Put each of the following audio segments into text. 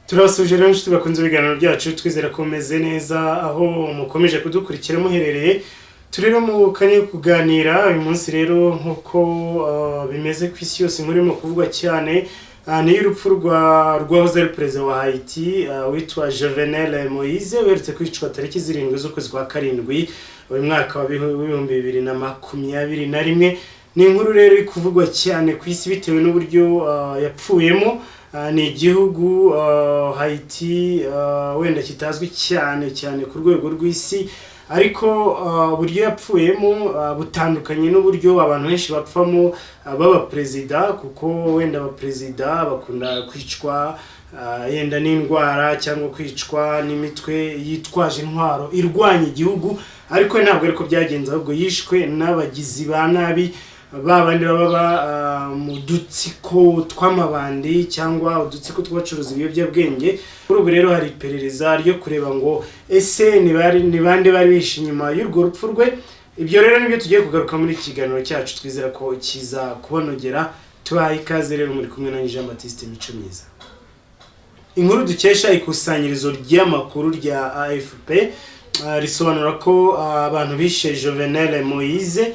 Turasuje rero inshuti bakunze ibiganiro byacu twizera ko meze neza aho mukomeje kudukurikira muherereye turero mu kanya kuganira uyu munsi rero nkuko bimeze ku isi yose murimo kuvugwa cyane ni y'urupfu rwahoze ari perezida wa Haiti witwa Jovenel Moïse weretse kwicwa tariki 7 z'ukwezi kwa karindwi uyu mwaka wa 2021. Ni inkuru rero iri kuvugwa cyane ku isi bitewe n'uburyo yapfuyemo. Ni igihugu Haiti wenda kitazwi cyane ku rwego rw'isi, ariko uburyo yapfuyemo butandukanye n'uburyo abantu benshi bapfamo baba perezida, kuko wenda aba perezida bakunda kwicwa yenda n'indwara cyangwa kwicwa n'imitwe yitwaje intwaro irwanya igihugu, ariko ntabwo ariko byagenze, ahubwo yishwe n'abagizi ba nabi babandi baba mu dutsiko tw'amabandi cyangwa udutsiko tw'abacuruzi ibiyobyabwenge. Kuri ubu rero hari iperereza ryo kureba ngo ese ni bande bari bishe inyuma y'urwo rupfu rwe. Ibyo rero nibyo tugiye kugaruka muri kiganiro cyacu, twizera ko kiza kubonogera. Tubaye ikaze rero muri kumwe na Jean Baptiste Mico Myiza. Inkuru dukesha ikusanyirizo ry'amakuru rya AFP risobanura ko abantu bishe Jovenel Moïse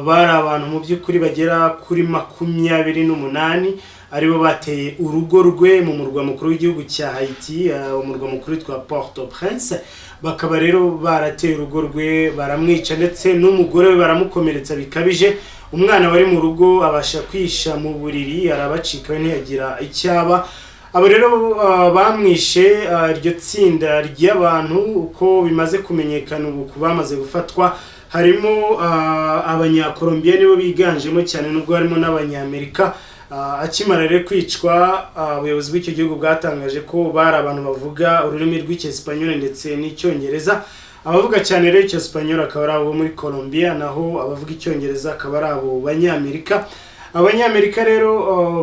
bari abantu mu by'ukuri bagera kuri 28 aribo bateye urugo rwe mu murwa mukuru w'igihugu cya Haiti, umurwa mukuru witwa Port-au-Prince. Bakaba rero barateye urugo rwe baramwica, ndetse n'umugore we baramukomeretsa bikabije. Umwana wari mu rugo abasha kwisha mu buriri arabacika we ntiyagira icyaba. Abo rero bamwishe iryo tsinda ry'abantu uko bimaze kumenyekana ubu kubamaze gufatwa harimo abanyakolombia nibo biganjemo cyane, nubwo harimo n'abanyamerika. Akimara rero kwicwa ubuyobozi bw'icyo gihugu bwatangaje ko bari abantu bavuga ururimi rw'Icyesipanyol ndetse n'Icyongereza. Abavuga cyane rero Icyesipanyol akaba ari abo muri Colombia, naho abavuga Icyongereza akaba ari abo banyamerika. Abanyamerika rero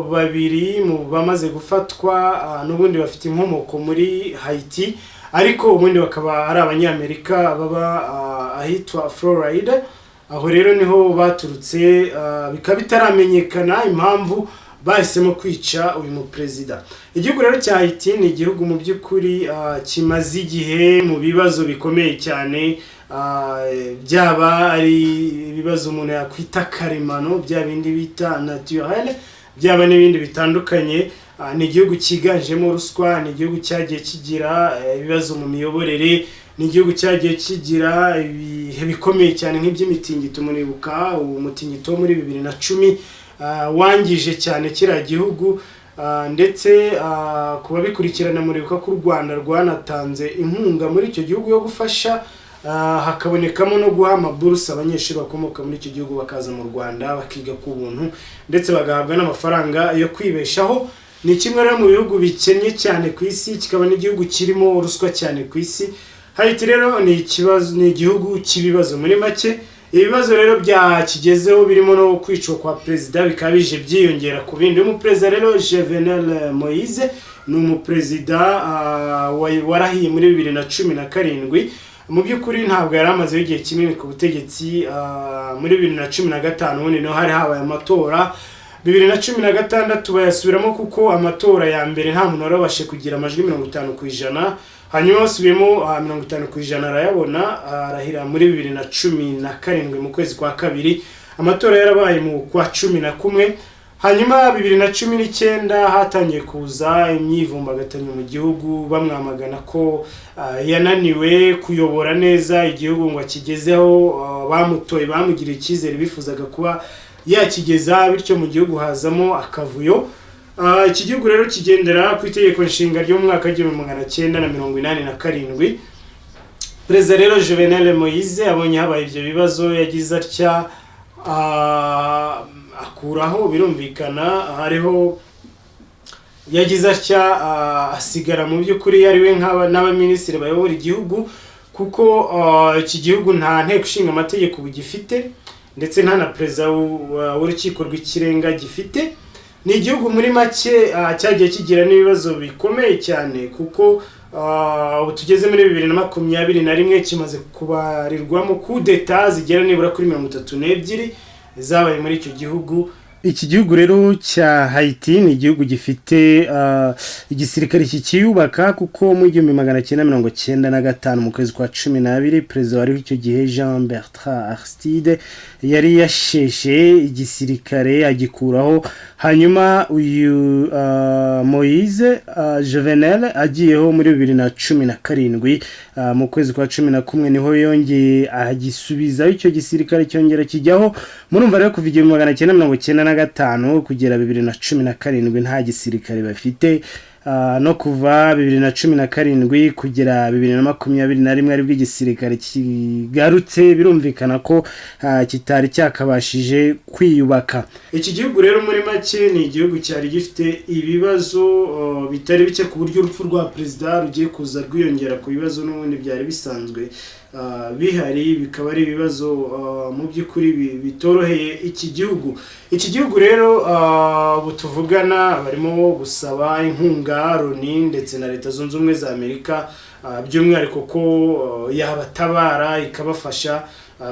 babiri mu bamaze gufatwa n'ubundi bafite inkomoko muri Haiti, ariko ubundi bakaba ari abanyamerika baba ahitwa Florida. Aho rero niho baturutse, bikaba bitaramenyekana impamvu bahisemo kwica uyu muperezida. Igihugu rero cya Haiti ni igihugu mu by'ukuri kimaze igihe mu bibazo bikomeye cyane, byaba ari ibibazo umuntu yakwita karemano, bya bindi bita naturel, byaba n'ibindi bitandukanye. Ni igihugu cyiganjemo ruswa, ni igihugu cyagiye kigira ibibazo mu miyoborere, ni igihugu cyagiye kigira ibihe bikomeye cyane nk'iby'imitingito. Muribuka umutingito wo muri 2010 wangije cyane kiriya gihugu, ndetse kuba bikurikirana muribuka ko u Rwanda rwanatanze inkunga muri icyo gihugu yo gufasha hakabonekamo no guha amaburuse abanyeshuri bakomoka muri icyo gihugu bakaza mu Rwanda bakiga ku buntu, ndetse bagahabwa n'amafaranga yo kwibeshaho. Ni kimwe rero mu bihugu bikennye cyane ku isi, kikaba n'igihugu kirimo ruswa cyane ku isi. Haiti rero ni igihugu cy'ibibazo muri make. Ibibazo rero byakigezeho birimo no kwicwa kwa perezida bikabije byiyongera ku bindi. Umuperezida rero Jovenel Moïse ni umuperezida warahiye muri 2017. Mu by'ukuri ntabwo yari amaze igihe kinini ku butegetsi. Muri 2015 ubundi no hari habaye amatora. 2016 bayasubiramo kuko amatora ya mbere nta muntu warabashe kugira amajwi 50%, hanyuma basubiyemo 50% arayabona, arahira muri 2017 mu kwezi kwa kabiri. Amatora yarabaye mu kwa 11. Hanyuma 2019 hatangiye kuza imyivumbagatanyo mu gihugu, bamwamagana ko yananiwe kuyobora neza igihugu ngo akigezeho bamutoye, bamugiriye icyizere bifuzaga kuba yakigeza, bityo mu gihugu hazamo akavuyo. Iki gihugu rero kigendera ku itegeko nshinga ryo mu mwaka w'1987. Perezida rero Jovenel Moïse abonye habaye ibyo bibazo yagize atya akuraho, birumvikana hariho yagize atya asigara mu by'ukuri ari we n'abaminisitiri bayobora igihugu, kuko iki gihugu nta nteko ishinga amategeko bugifite, ndetse nta na perezida w'urukiko rw'ikirenga gifite. Ni igihugu muri make cyagiye kigira n'ibibazo bikomeye cyane, kuko ubu tugeze muri 2021 kimaze kubarirwamo coup d'etat zigera nibura kuri 32 zabaye muri icyo gihugu. iki gihugu rero cya Haiti ni igihugu gifite igisirikare kikiyubaka kuko mu 1995 mu kwezi kwa 12 perezida wari icyo gihe Jean Bertrand Aristide yari yasheshe igisirikare agikuraho, hanyuma uyu Moise Jovenel agiyeho muri 2017 mu kwezi kwa 11 niho yongeye agisubiza icyo gisirikare cyongera kijyaho. Murumva rero kuva 1995 kugera 2017 nta gisirikare bafite, no kuva 2017 kugera 2021 aribwo igisirikare kigarutse, birumvikana ko kitari cyakabashije kwiyubaka. Iki gihugu rero muri make ni igihugu cyari gifite ibibazo bitari bike ku buryo urupfu rwa perezida rugiye kuza rwiyongera ku bibazo n'ubundi byari bisanzwe bihari, bikaba ari ibibazo mu by'ukuri bitoroheye iki gihugu. Iki gihugu rero butuvugana barimo gusaba inkunga Loni ndetse na Leta Zunze Ubumwe za Amerika, by'umwihariko ko yabatabara ikabafasha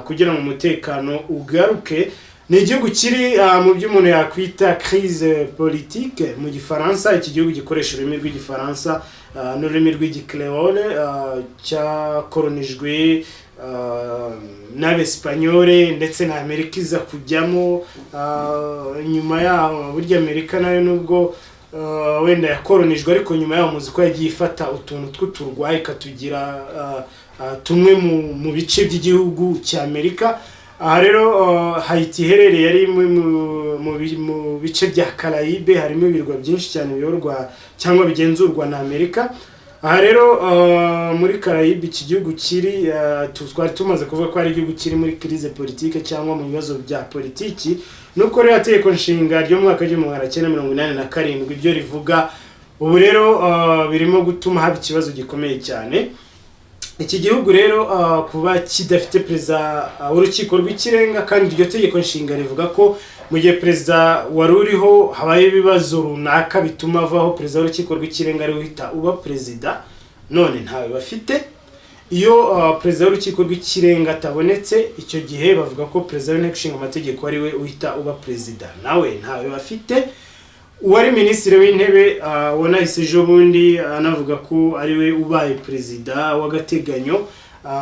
kugira ngo umutekano ugaruke. Ni igihugu kiri mu byo umuntu yakwita crise politique mu gifaransa. Iki gihugu gikoresha ururimi rw'igifaransa n'ururimi rw'igikreole, cyakoronijwe n'Abespanyole ndetse na Amerika iza kujyamo nyuma yaho. Burya Amerika nayo nubwo wenda yakoronijwe, ariko nyuma yaho muzi ko yagiye ifata utuntu tw'uturwa ikatugira tumwe mu bice by'igihugu cya Amerika. Aha rero Haiti iherereye ari mu bice bya Caraïbe, harimo ibirwa byinshi cyane biyorwa cyangwa bigenzurwa na Amerika. Aha rero muri Caraïbe iki gihugu kiri twari tumaze kuvuga ko ari igihugu kiri muri crise politique cyangwa mu bibazo bya politiki, nuko rero ategeko nshinga ryo mu mwaka wa 1987 ibyo rivuga ubu rero birimo gutuma haba ikibazo gikomeye cyane. Iki gihugu rero kuba kidafite perezida w'urukiko rw'ikirenga, kandi iryo tegeko nshinga rivuga ko mu gihe perezida wari uriho habaye ibibazo runaka bituma avaho, perezida w'urukiko rw'ikirenga ari uhita uba perezida. None ntawe bafite. Iyo perezida w'urukiko rw'ikirenga atabonetse, icyo gihe bavuga ko perezida w'inteko ishinga amategeko ari we uhita uba perezida, nawe ntawe bafite. Uwari minisitiri w'intebe wanahise ejo bundi anavuga ko ari we ubaye perezida w'agateganyo.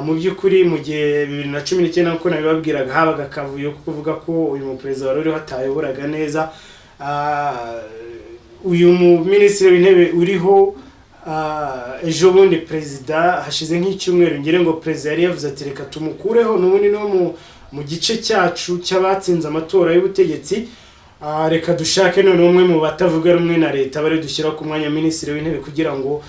Mu by'ukuri mu gihe 2019 uko nabibabwiraga habaga akavuyo kuvuga ko uyu muperezida wari uriho atayoboraga neza. Uyu minisitiri w'intebe uriho ejo bundi perezida hashize nk'icyumweru ngire ngo perezida yari yavuze ati reka tumukureho, n'ubundi no mu gice cyacu cy'abatsinze amatora y'ubutegetsi, reka dushake none umwe mu batavuga rumwe na leta bari dushyira ku mwanya minisitiri w'intebe kugira ngo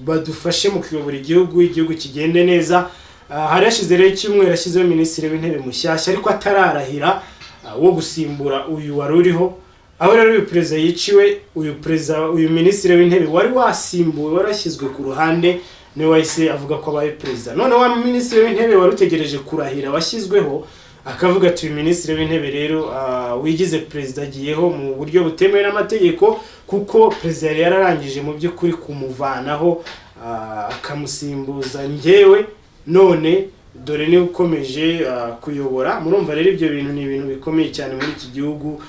badufashe mu kuyobora igihugu kigende neza. Hari hashize rero icyumweru yashyizeho minisitiri w'intebe mushyashya ariko atararahira wo gusimbura uyu wari uriho. Aho rero uyu perezida yiciwe, uyu minisitiri w'intebe wari wasimbuwe warashyizwe ku ruhande niwe wahise avuga ko abaye perezida. None wa minisitiri w'intebe wari utegereje kurahira washyizweho akavuga ati uyu minisitiri w'intebe rero wigize perezida agiyeho mu buryo butemewe n'amategeko, kuko perezida yari yararangije mu by'ukuri kumuvanaho akamusimbuza njyewe, none dore ni ukomeje kuyobora. Murumva rero ibyo bintu ni ibintu bikomeye cyane muri iki gihugu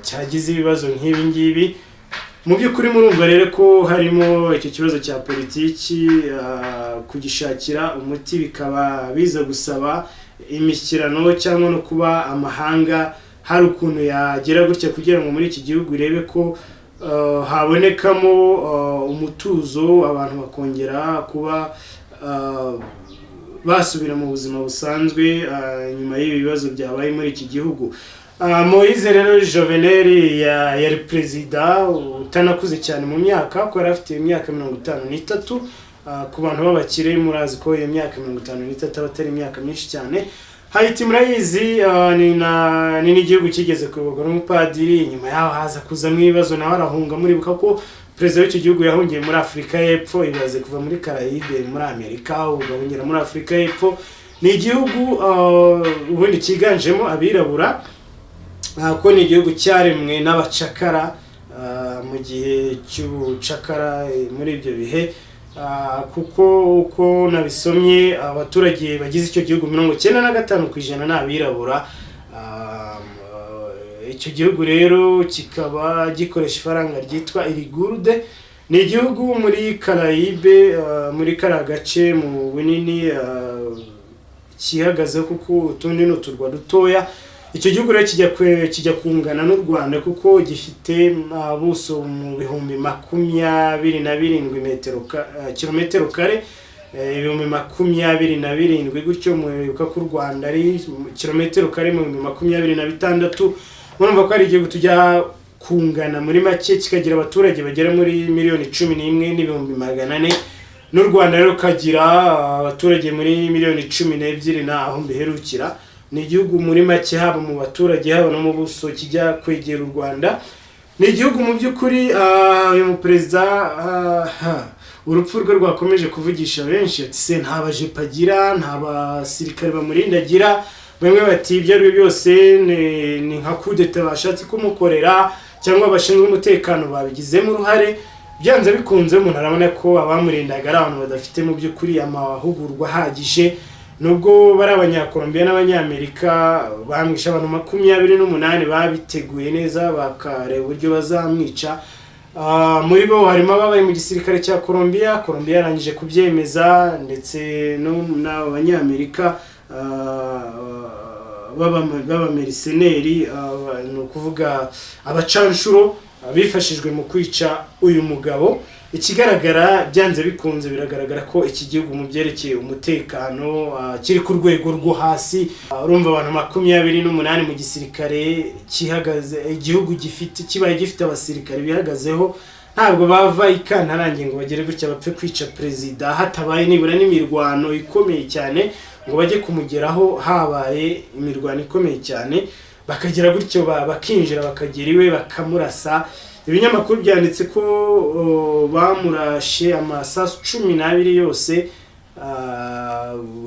cyagize ibibazo nk'ibi ngibi. Mu by'ukuri murumva rero ko harimo icyo kibazo cya politiki, kugishakira umuti bikaba biza gusaba imishyikirano cyangwa no kuba amahanga hari ukuntu yagera gutya kugira ngo muri iki gihugu irebe ko habonekamo umutuzo, abantu bakongera kuba basubira mu buzima busanzwe nyuma y'ibi bibazo byabaye muri iki gihugu. Moise rero Jovenel yari perezida utanakuze cyane mu myaka, ko yari afite imyaka 53. Ku bantu b'abakire murazi ko iyo myaka 53 abatari imyaka myinshi cyane. Haiti murayizi ni n'igihugu kigeze kuyoborwa n'umupadiri, nyuma yaho haza kuzamo ibibazo nawe arahunga. Muribuka ko perezida w'icyo gihugu yahungiye muri Afurika y'Epfo, ibaze kuva muri Caraïbe muri Amerika ugahungira muri Afurika y'Epfo. Ni igihugu ubundi cyiganjemo abirabura, ko ni igihugu cyaremwe n'abacakara mu gihe cy'ubucakara muri ibyo bihe, kuko uko nabisomye abaturage bagize icyo gihugu 95% n'abirabura. icyo gihugu rero kikaba gikoresha ifaranga ryitwa irigurude. Ni igihugu muri Caraïbe, muri kariya gace mu bunini kihagaze kuko utundi n'uturwa dutoya. Icyo gihugu rero kijya kungana n'u Rwanda kuko gifite buso mu bihumbi 27 kilometero kare, ibihumbi 27 gutyo. Mwibuka ko u Rwanda ari kilometero kare mu 26. Urumva ko ari igihugu tujya kungana muri make, kikagira abaturage bagera muri miliyoni 11,400,000. n'u Rwanda rero kagira abaturage muri miliyoni 12 naho mbiherukira. Ni igihugu muri make haba mu baturage haba no mu buso kijya kwegera u Rwanda. Ni igihugu mu by'ukuri uyu muperezida urupfu rwe rwakomeje kuvugisha benshi, ati se nta bajepa agira, nta basirikare bamurindagira. Bamwe bati ibyo ari byose ni nka kudeta bashatse kumukorera cyangwa abashinzwe umutekano babigizemo uruhare. Byanze bikunze umuntu arabona ko abamurindaga ari abantu badafite mu by'ukuri amahugurwa ahagije, nubwo bari abanyakolombiya n'abanyamerika bamwisha abantu 28 babiteguye neza bakareba uburyo bazamwica. Muri bo harimo ababaye mu gisirikare cya Colombia yarangije kubyemeza, ndetse n'abanyamerika baba mercenary, no kuvuga abacanshuro bifashijwe mu kwica uyu mugabo. Ikigaragara byanze bikunze biragaragara ko iki gihugu mu byerekeye umutekano kiri ku rwego rwo hasi. Urumva abantu 28 mu gisirikare kihagaze, igihugu kibaye gifite abasirikare bihagazeho, ntabwo bava ikantarange ngo bagere gutya bapfe kwica perezida hatabaye nibura n'imirwano ikomeye cyane ngo bajye kumugeraho. Habaye imirwano ikomeye cyane bakagira gutyo bakinjira bakagera iwe bakamurasa. Ibinyamakuru byanditse ko bamurashe amasasu 12 yose,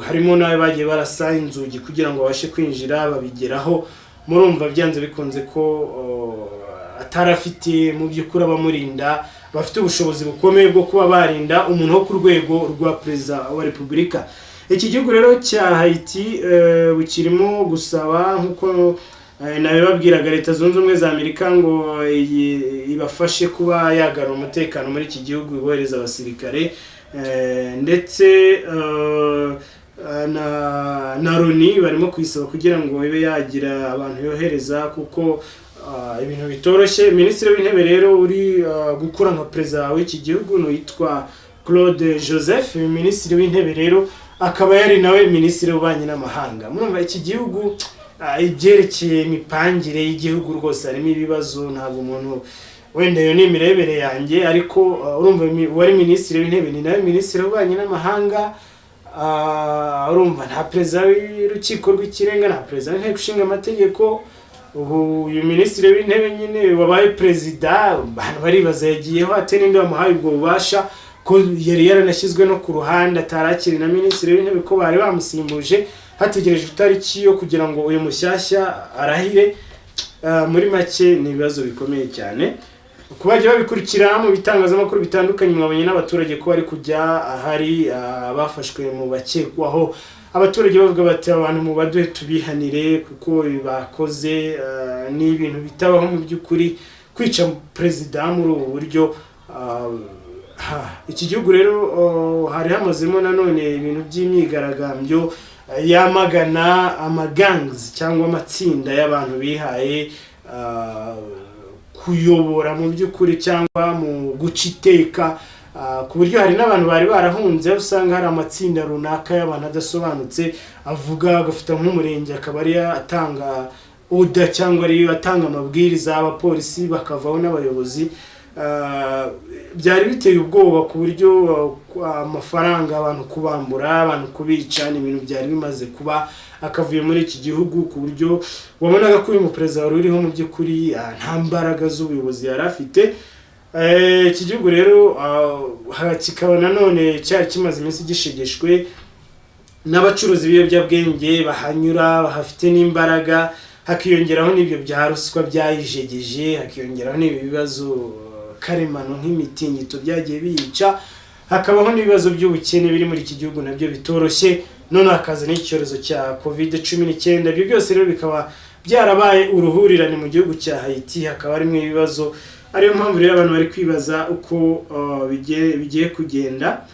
harimo nawe bagiye barasa inzugi kugira ngo babashe kwinjira babigeraho. Murumva byanze bikunze ko atarafite mu by'ukuri abamurinda bafite ubushobozi bukomeye bwo kuba barinda umuntu wo ku rwego rwa perezida wa repubulika. Iki gihugu rero cya Haiti bukirimo gusaba nkuko nabibabwiraga Leta Zunze Ubumwe za Amerika ngo ibafashe kuba yagarura umutekano muri iki gihugu, ibohereza abasirikare ndetse na Loni barimo kwisaba kugira ngo ibe yagira abantu yohereza kuko ibintu bitoroshye. Minisitiri w'intebe rero uri gukora nka perezida w'iki gihugu no yitwa Claude Joseph. Minisitiri w'intebe rero akaba yari nawe minisitiri w'ububanyi n'amahanga. Murumva iki gihugu ibyerekeye imipangire y'igihugu rwose harimo ibibazo. Ntabwo umuntu wenda yo n'imirebere yanjye, ariko urumva wari minisitiri w'intebe ni nawe minisitiri w'ububanyi n'amahanga. Urumva nta perezida w'urukiko rw'ikirenga, nta perezida w'inteko ishinga amategeko. Ubu uyu minisitiri w'intebe nyine wabaye perezida, abantu baribaza yagiyeho ate ninde wamuhaye ubwo bubasha ko yari yaranashyizwe no ku ruhande atarakiri na minisitiri w'intebe, ko bari bamusimbuje hategereje itariki yo kugira ngo uyu mushyashya arahire. Muri make ni ibibazo bikomeye cyane. Kubaje babikurikira mu bitangazamakuru bitandukanye, mwabonye n'abaturage ko bari kujya ahari bafashwe mu bakekwaho. Abaturage bavuga bati abantu mu baduhe tubihanire kuko bakoze ni ibintu bitabaho mu by'ukuri kwica perezida muri ubu buryo. Iki gihugu rero hari hamazemo nanone ibintu by'imyigaragambyo yamagana amagangs cyangwa amatsinda y'abantu bihaye kuyobora mu by'ukuri cyangwa mu guca iteka, ku buryo hari n'abantu bari barahunze. Usanga hari amatsinda runaka y'abantu adasobanutse avuga agafita nk'umurenge akaba ari atanga oda cyangwa ari atanga amabwiriza, abapolisi bakavaho n'abayobozi. Byari biteye ubwoba ku buryo amafaranga abantu kubambura, abantu kubica, ni ibintu byari bimaze kuba akavuye muri iki gihugu, ku buryo wabonaga ko uyu muperezida wari uriho mu by'ukuri nta mbaraga z'ubuyobozi yari afite. Iki gihugu rero kikaba nanone cyari kimaze iminsi gishegeshwe n'abacuruzi b'ibiyobyabwenge bahanyura bahafite n'imbaraga, hakiyongeraho n'ibyo bya ruswa byayijegeje, hakiyongeraho n'ibi bibazo karemano nk'imitingito byagiye biyica, hakabaho n'ibibazo by'ubukene biri muri iki gihugu nabyo bitoroshye. None hakaza n'icyorezo cya COVID-19. Ibyo byose rero bikaba byarabaye uruhurirane mu gihugu cya Haiti, hakaba harimo ibibazo. Ariyo mpamvu rero abantu bari kwibaza uko bigiye kugenda.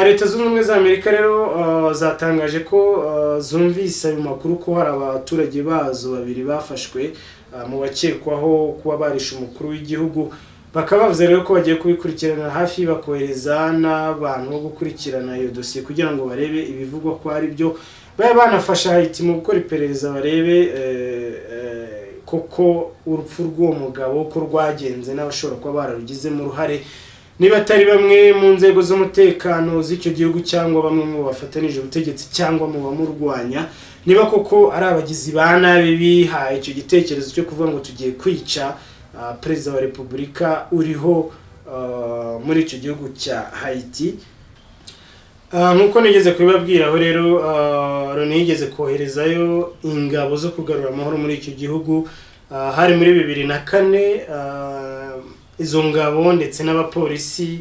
Leta zunze ubumwe za Amerika rero zatangaje ko zumvise ayo makuru ko hari abaturage bazo babiri bafashwe mu bakekwaho kuba barisha umukuru w'igihugu. Bakaba bavuze rero ko bagiye kubikurikirana hafi, bakohereza n'abantu bo gukurikirana iyo dosiye kugira ngo barebe ibivugwa ko ari byo, babe banafasha Haiti mu gukora iperereza, barebe koko urupfu rw'uwo mugabo ko rwagenze n'abashobora kuba bararugizemo uruhare, niba atari bamwe mu nzego z'umutekano z'icyo gihugu cyangwa bamwe mu bafatanije ubutegetsi cyangwa mu bamurwanya, niba koko ari abagizi ba nabi bihaye icyo gitekerezo cyo kuvuga ngo tugiye kwica perezida wa repubulika uriho muri icyo gihugu cya Haiti. Nkuko nigeze kubibabwiraho rero, Loni yigeze koherezayo ingabo zo kugarura amahoro muri icyo gihugu hari muri 2004. Izo ngabo ndetse n'abapolisi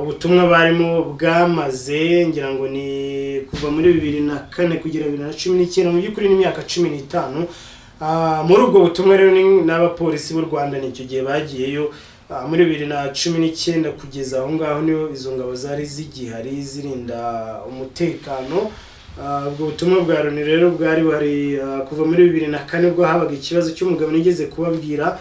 ubutumwa barimo bwamaze ngira ngo ni kuva muri 2004 kugera 2019, mu by'ukuri n'imyaka 15. Muri ubwo butumwa rero n'abapolisi b'u Rwanda nicyo gihe bagiyeyo muri 2019 kugeza aho ngaho niyo izo ngabo zari zigihari zirinda umutekano. Ubwo butumwa bwa Loni rero bwari bari kuva muri 2004 ubwo habaga ikibazo cy'umugabo nigeze kubabwira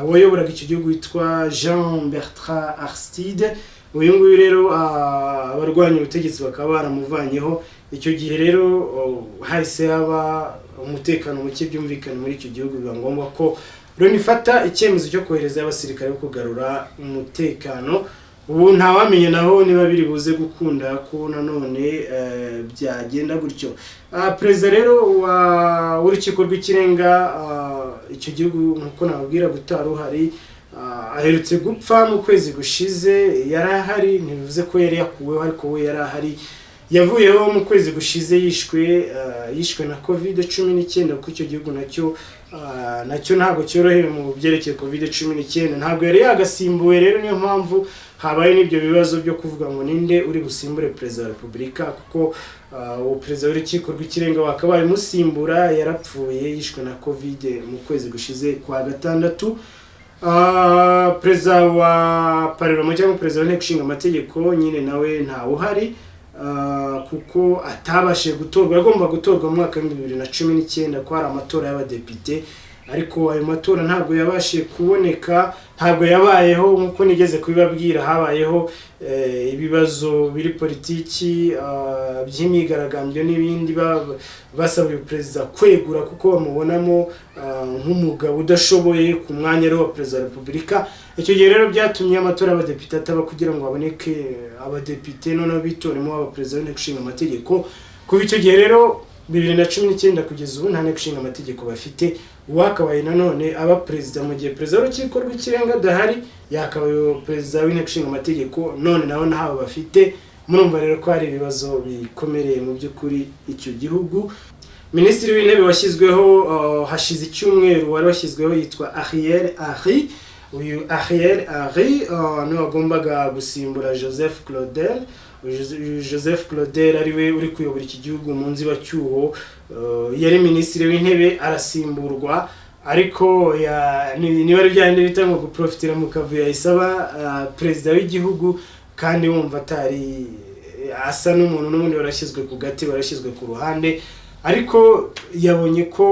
wayoboraga icyo gihugu witwa Jean Bertrand Aristide. Uyu nguyu rero abarwanya ubutegetsi bakaba baramuvanyeho. Icyo gihe rero hahise haba umutekano muke byumvikana muri icyo gihugu, biba ngombwa ko Loni ifata icyemezo cyo kohereza abasirikare bo kugarura umutekano. Ubu ntawamenye naho niba biri buze gukunda ko nanone byagenda gutyo. Perezida rero w'urukiko rw'ikirenga icyo gihugu nkuko nababwira gutaruhari aherutse gupfa mu kwezi gushize. Yari ahari, ntibivuze ko yari yakuweho, ariko we yari ahari. Yavuyeho mu kwezi gushize yishwe na COVID-19 kuko icyo gihugu nacyo ntabwo cyorohewe mu byerekeye COVID-19. Ntabwo yari yagasimbuwe rero, niyo mpamvu habaye n'ibyo bibazo byo kuvuga ngo ninde uri busimbure perezida wa repubulika, kuko uwo perezida w'urukiko rw'ikirenga wakabaye musimbura yarapfuye, yishwe na COVID mu kwezi gushize kwa gatandatu. Perezida wa Parlement cyangwa perezida w'inteko ishinga amategeko nyine nawe ntawe uhari kuko atabashije gutorwa. Yagomba gutorwa mu mwaka wa 2019 ko hari amatora y'abadepite, ariko ayo matora ntabwo yabashije kuboneka, ntabwo yabayeho. Nkuko nigeze kubibabwira, habayeho ibibazo biri politiki by'imyigaragambyo n'ibindi, basaba perezida kwegura kuko bamubonamo nk'umugabo udashoboye ku mwanya wa perezida wa repubulika. Icyo gihe rero byatumye amatora y'abadepite ataba kugira ngo haboneke abadepite noneho bitoremo abaperezida w'inteko ishinga amategeko. Kuva icyo gihe rero 2019 kugeza ubu nta nteko ishinga amategeko bafite. Uwakabaye nanone aba perezida mu gihe perezida w'urukiko rw'ikirenga adahari, yakabaye perezida w'inteko ishinga amategeko, none naho ntaho bafite. Murumva rero ko hari ibibazo bikomereye mu by'ukuri icyo gihugu. Minisitiri w'intebe washyizweho hashize icyumweru wari washyizweho yitwa Ariel Henry. Uyu Ariel Henry niwe wagombaga gusimbura Joseph Claudel. Joseph Claudel ariwe uri kuyobora iki gihugu mu nzibacyuho. Yari minisitiri w'intebe arasimburwa, ariko niba ari byandi bitanga guprofitira mu kavuyo yisaba perezida w'igihugu, kandi wumva atari asa n'umuntu n'ubundi warashyizwe ku gati, warashyizwe ku ruhande. Ariko yabonye ko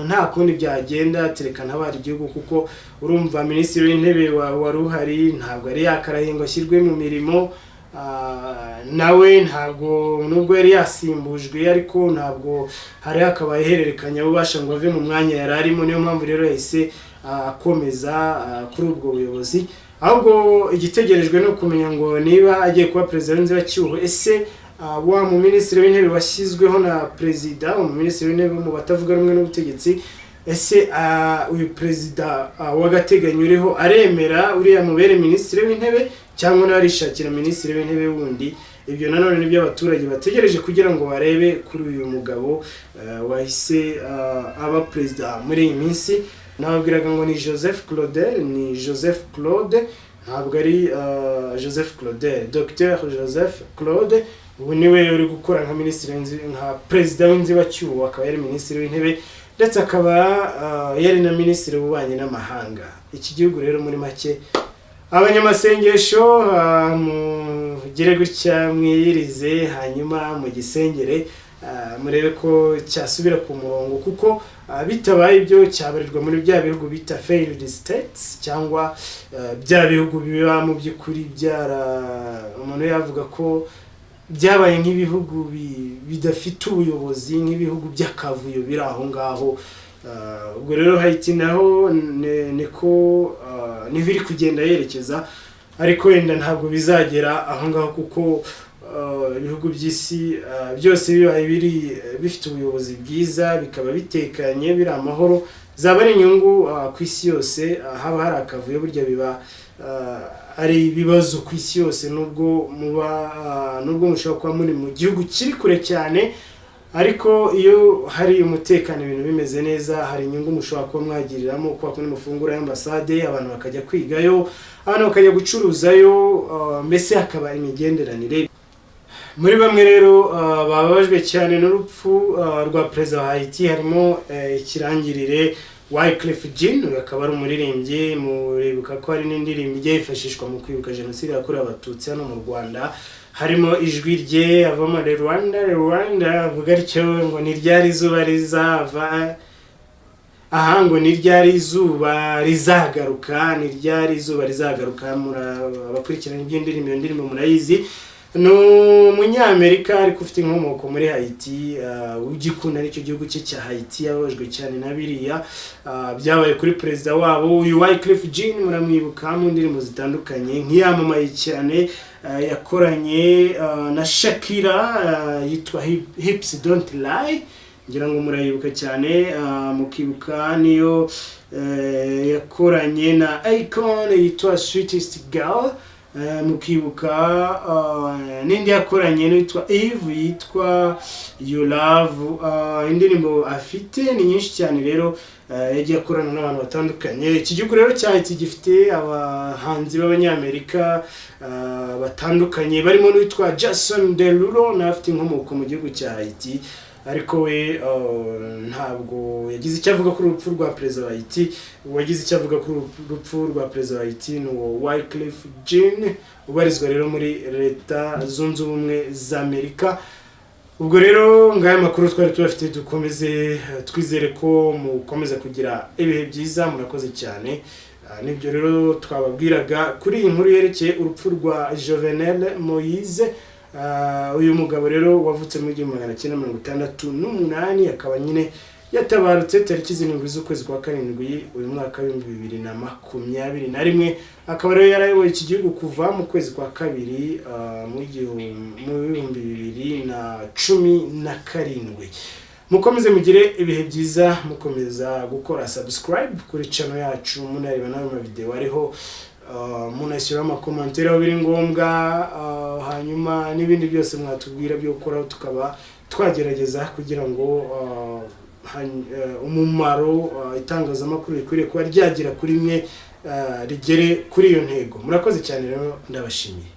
nta kundi byagenda terekana abari igihugu, kuko urumva minisitiri w'intebe wari uhari ntabwo ari yakaraye ngo ashyirwe mu mirimo. Nawe ntabwo nubwo yari yasimbujwe, ariko ntabwo hari hakabaye hererekanya ubasha ngo ave mu mwanya yari arimo. Niyo mpamvu rero yahise akomeza kuri ubwo buyobozi. Ahubwo igitegerejwe no kumenya ngo niba agiye kuba perezida w'inzibacyuho, ese wa mu minisitiri w'intebe washyizweho na perezida, mu minisitiri w'intebe mu batavuga rumwe n'ubutegetsi, ese uyu perezida w'agateganyo uriho aremera uriya mubere minisitiri w'intebe cyangwa narishakira minisitiri w'intebe wundi? Ibyo nanone nibyo abaturage bategereje kugira ngo barebe kuri uyu mugabo wahise aba perezida muri iyi minsi. Nababwiraga ngo ni Joseph Claudel, ni Joseph Claude, ntabwo ari Joseph Claudel, Dr Joseph Claude. Ubu niwe uri gukora nka minisitiri nka perezida w'inzibacyuho, akaba yari minisitiri w'intebe. ndetse akaba yari na minisitiri w'ububanyi n'amahanga. Iki gihugu rero muri make abanyamasengesho mugire gutya mwiyirize hanyuma mu gisengere murebe ko cyasubira ku murongo, kuko bitabaye ibyo cyabarirwa muri bya bihugu bita failed states, cyangwa bya bihugu biba mu by'ukuri umuntu yavuga ko byabaye nk'ibihugu bidafite ubuyobozi, nk'ibihugu by'akavuyo biri aho ngaho. Ubwo rero Haiti naho niko biri kugenda yerekeza, ariko wenda ntabwo bizagera aho ngaho, kuko ibihugu by'isi byose bibaye bifite ubuyobozi bwiza, bikaba bitekanye, biri amahoro, zaba ari inyungu ku isi yose. Haba hari akavuyo burya biba ari ibibazo ku isi yose, nubwo mushobora kuba muri mu gihugu kiri kure cyane, ariko iyo hari umutekano ibintu bimeze neza, hari inyungu mushobora kuba mwagiriramo, kuko kundi mufungura ambasade, abantu bakajya kwigayo, abantu bakajya gucuruzayo, mbese hakaba imigenderanire. Muri bamwe rero bababajwe cyane n'urupfu rwa perezida wa Haiti harimo ikirangirire Wyclef Jean, akaba ari umuririmbyi. Muribuka ko hari n'indirimbo yifashishwa mu kwibuka jenoside yakorewe abatutsi hano mu Rwanda, harimo ijwi rye avamo Rwanda avuga atyo ngo ni ryari izuba rizava, ngo ni ryari izuba rizagaruka, abakurikirana iby'indirimbo, iyo ndirimbo murayizi. Ni umunyamerika ariko ufite inkomoko muri Haiti, ugikunda n'icyo gihugu cye cya Haiti. Yababajwe cyane na biriya byabaye kuri perezida wabo. Uyu Wyclef Jean muramwibuka mu ndirimbo zitandukanye, nk'iyamamaye cyane yakoranye na Shakira yitwa Hips Don't Lie, ngira ngo murayibuka cyane. Mukibuka niyo yakoranye na Akon yitwa Sweetest Girl. Mukibuka n'indi yakoranye n'itwa Eve yitwa You Love. Indirimbo afite ni nyinshi cyane rero, yagiye akorana n'abantu batandukanye. Iki gihugu rero cyahise gifite abahanzi b'abanyamerika batandukanye, barimo n'uwitwa Jason Derulo, na afite inkomoko mu gihugu cya Haiti, ariko we ntabwo yagize icyo avuga kuri urupfu rwa perezida wa Haiti. Uwagize icyo avuga kuri urupfu rwa perezida wa Haiti ni Wyclef Jean, ubarizwa rero muri Leta Zunze Ubumwe za Amerika. Ubwo rero ngaya makuru twari tubafite, dukomeze twizere ko mukomeza kugira ibihe byiza. Murakoze cyane. Nibyo rero twababwiraga kuri iyi nkuru yerekeye urupfu rwa Jovenel Moise. Uyu mugabo rero wavutse mu 1968, akaba nyine yatabarutse tariki 7 z'ukwezi kwa karindwi uyu mwaka wa 2021. Akaba rero yarayoboye iki gihugu kuva mu kwezi kwa kabiri mu 2017. Mukomeze mugire ibihe byiza, mukomeza gukora subscribe kuri channel yacu, munareba nayo ma video ariho, munashyira amakomantere aho biri ngombwa, hanyuma n'ibindi byose mwatubwira byo gukora, tukaba twagerageza kugira ngo umumaro itangazamakuru rikwiriye kuba ryagira kuri mwe rigere kuri iyo ntego. Murakoze cyane rero, ndabashimiye.